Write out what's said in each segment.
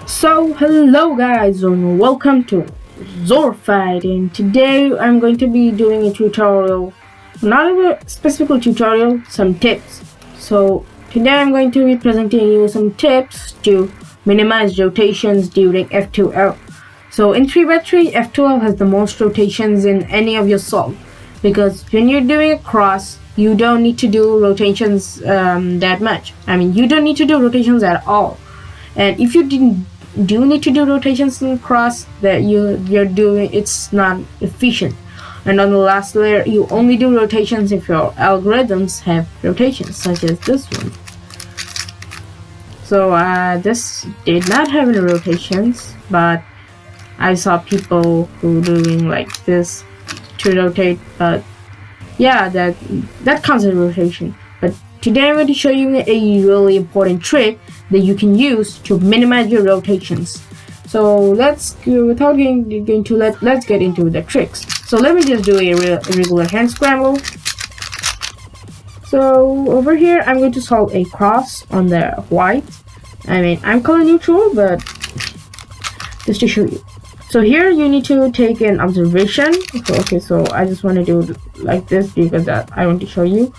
So hello guys and welcome to Zorphite, and today I'm going to be doing a tutorial, not a specific tutorial, some tips. So today I'm going to be presenting you some tips to minimize rotations during F2L. So in 3x3, F2L has the most rotations in any of your solve, because when you're doing a cross you don't need to do rotations that much. You don't need to do rotations at all. And if you do need to do rotations in cross, that you're doing, it's not efficient. And on the last layer you only do rotations if your algorithms have rotations, such as this one. So this did not have any rotations, but I saw people who doing like this to rotate, but yeah, that counts as rotation. But today I'm going to show you a really important trick that you can use to minimize your rotations. So let's without getting into let's get into the tricks. So let me just do a regular hand scramble. So over here I'm going to solve a cross on the white. I'm color neutral, but just to show you. So here you need to take an observation. So I just want to do like this because I want to show you.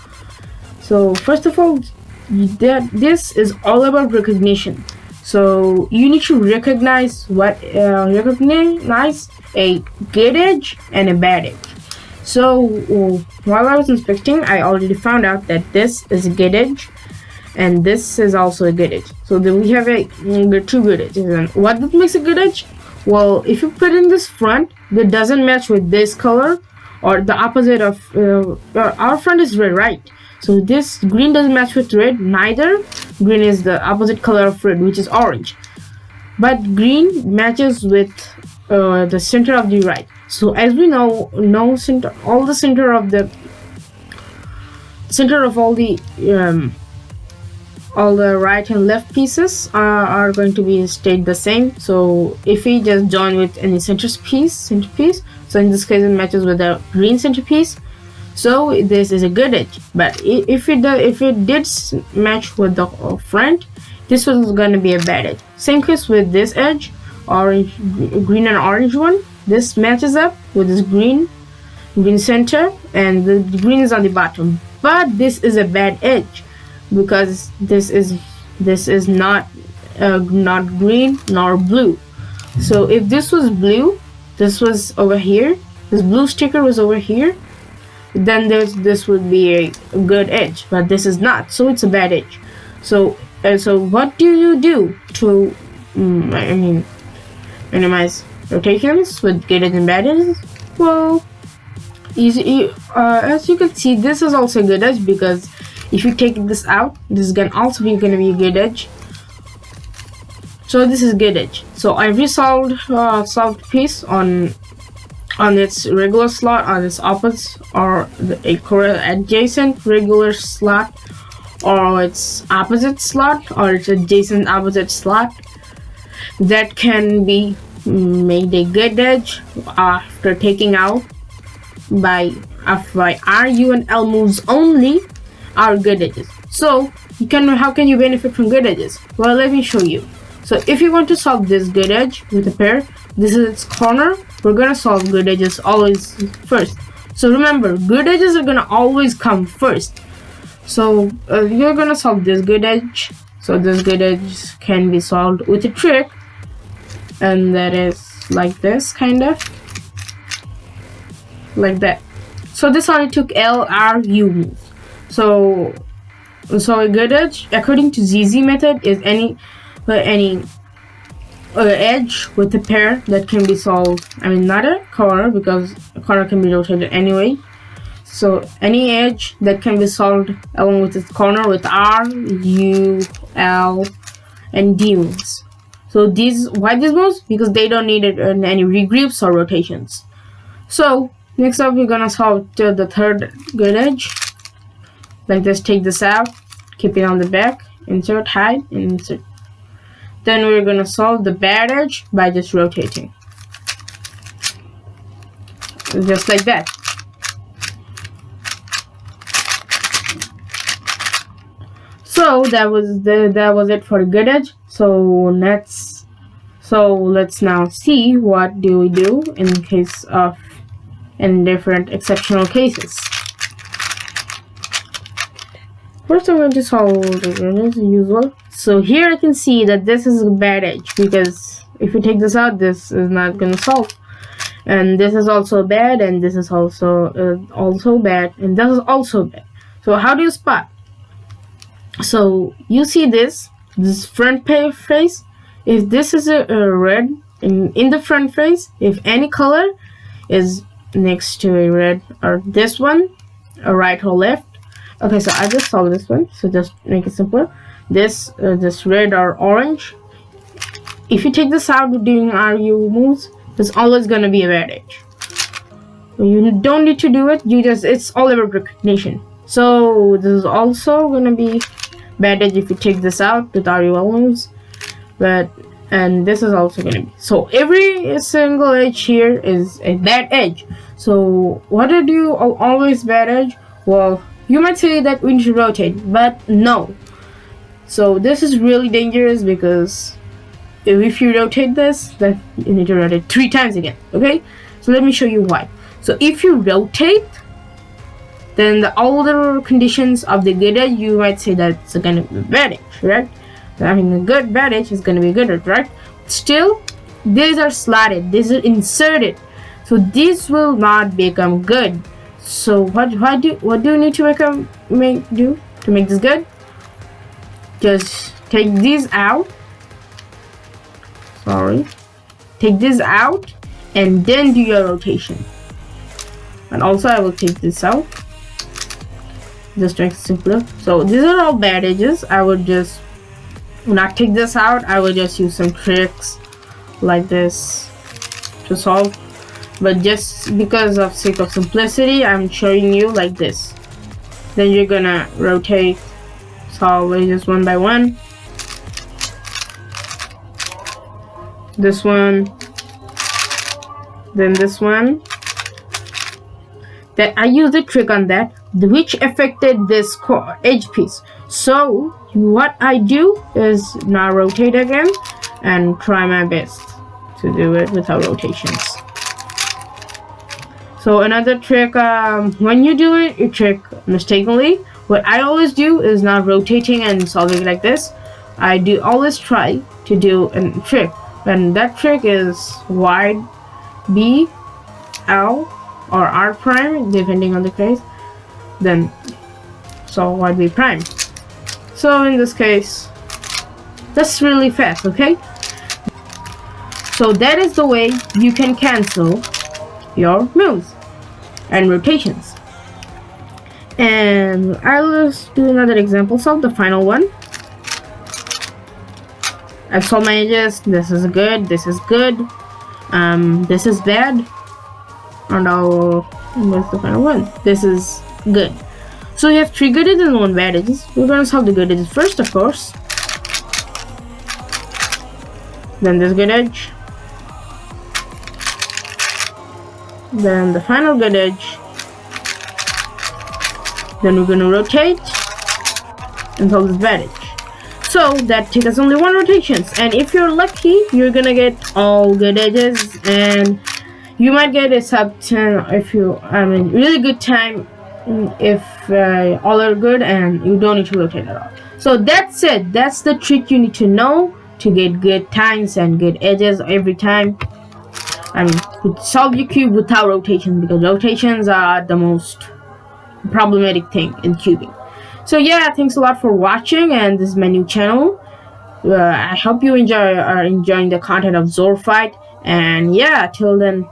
So first of all, this is all about recognition. So you need to recognize a good edge and a bad edge. So while I was inspecting, I already found out that this is a good edge and this is also a good edge. So then we have the two good edges. And what makes a good edge? Well, if you put in this front that doesn't match with this color, or the opposite of our front is red, right? So this green doesn't match with red, neither. Green is the opposite color of red, which is orange. But green matches with the center of the right. So as we know, all the right and left pieces are going to be stayed the same. So if we just join with any centerpiece, so in this case it matches with the green centerpiece, so this is a good edge. But if it did match with the front, this was going to be a bad edge. Same case with this edge, green and orange one. This matches up with this green center, and the green is on the bottom, but this is a bad edge because this is not green nor blue. So if this was blue, this was over here, this blue sticker was over here, then this would be a good edge, but this is not, so it's a bad edge. So what do you do to minimize rotations with good edge and bad edges? Well, as you can see, this is also a good edge, because if you take this out, this is going to be a good edge. So this is good edge. So I resolved piece on its regular slot, on its opposite, or a adjacent regular slot, or its opposite slot, or its adjacent opposite slot. That can be made a good edge after taking out by R, U, and L moves only are good edges. So how can you benefit from good edges? Well, let me show you. So if you want to solve this good edge with a pair, this is its corner. We're gonna solve good edges always first. So remember, good edges are gonna always come first. So you're gonna solve this good edge. So this good edge can be solved with a trick, and that is like this, kind of like that. So this only took L, R, U move. So a good edge, according to ZZ method, is any edge with a pair that can be solved. Not a corner, because a corner can be rotated anyway. So any edge that can be solved along with its corner with R, U, L, and D moves. So why these moves? Because they don't need any regroups or rotations. So next up, we're gonna solve the third good edge. Like this, take this out, keep it on the back, insert, hide, and insert. Then we're gonna solve the bad edge by just rotating. Just like that. So that was it for the good edge. So let's So let's now see what do we do in case of in different exceptional cases. First, I'm going to solve the as usual. So here I can see that this is a bad edge, because if you take this out, this is not going to solve, and this is also bad, and this is also bad, and this is also bad. So how do you spot? So you see this front face. If this is a red in the front face, if any color is next to a red, or this one, a right or left. Okay, so I just solved this one, so just make it simpler. This red or orange, if you take this out doing RU moves, there's always gonna be a bad edge. You don't need to do it, it's all about recognition. So this is also gonna be bad edge if you take this out with RUL moves, and this is also gonna be. So every single edge here is a bad edge. So what do you always bad edge? Well, you might say that we should rotate, but no. So this is really dangerous, because if you rotate this, then you need to rotate 3 times again. Okay, so let me show you why. So if you rotate, then the older conditions of the good edge, you might say that it's gonna be bad edge, right? Having a good bad edge is gonna be good edge, right? Still, these are slotted, these are inserted, so this will not become good. So what do you need to make this good? Just take these out. Take this out, and then do your rotation. And also I will take this out, just to make it simpler. So these are all bad edges. I would just not take this out. I will just use some tricks like this to solve, but just because of sake of simplicity, I'm showing you like this. Then you're gonna rotate, solve edges one by one. This one, then this one. That I used a trick on that, which affected this edge piece. So what I do is now rotate again and try my best to do it without rotations. So another trick, when you do it, you trick mistakenly. What I always do is not rotating and solving like this. I do always try to do a trick, and that trick is wide B, L, or R prime, depending on the case. Then so wide B prime. So in this case, that's really fast, okay? So that is the way you can cancel your moves and rotations. And I'll just do another example. Solve the final one. I've solved my edges. This is good, this is good, this is bad, and what's the final one? This is good. So we have 3 good edges and 1 bad edges. We're gonna solve the good edges first, of course. Then this good edge. Then the final good edge. Then we're gonna rotate and solve this bad edge. So that takes us only 1 rotations, and if you're lucky, you're gonna get all good edges, and you might get a sub 10 if you really good time if all are good and you don't need to rotate at all. So that's it. That's the trick you need to know to get good times and good edges every time. Solve your cube without rotation, because rotations are the most problematic thing in cubing. So yeah, thanks a lot for watching, and this is my new channel. I hope you are enjoying the content of Zorphite, and yeah, till then.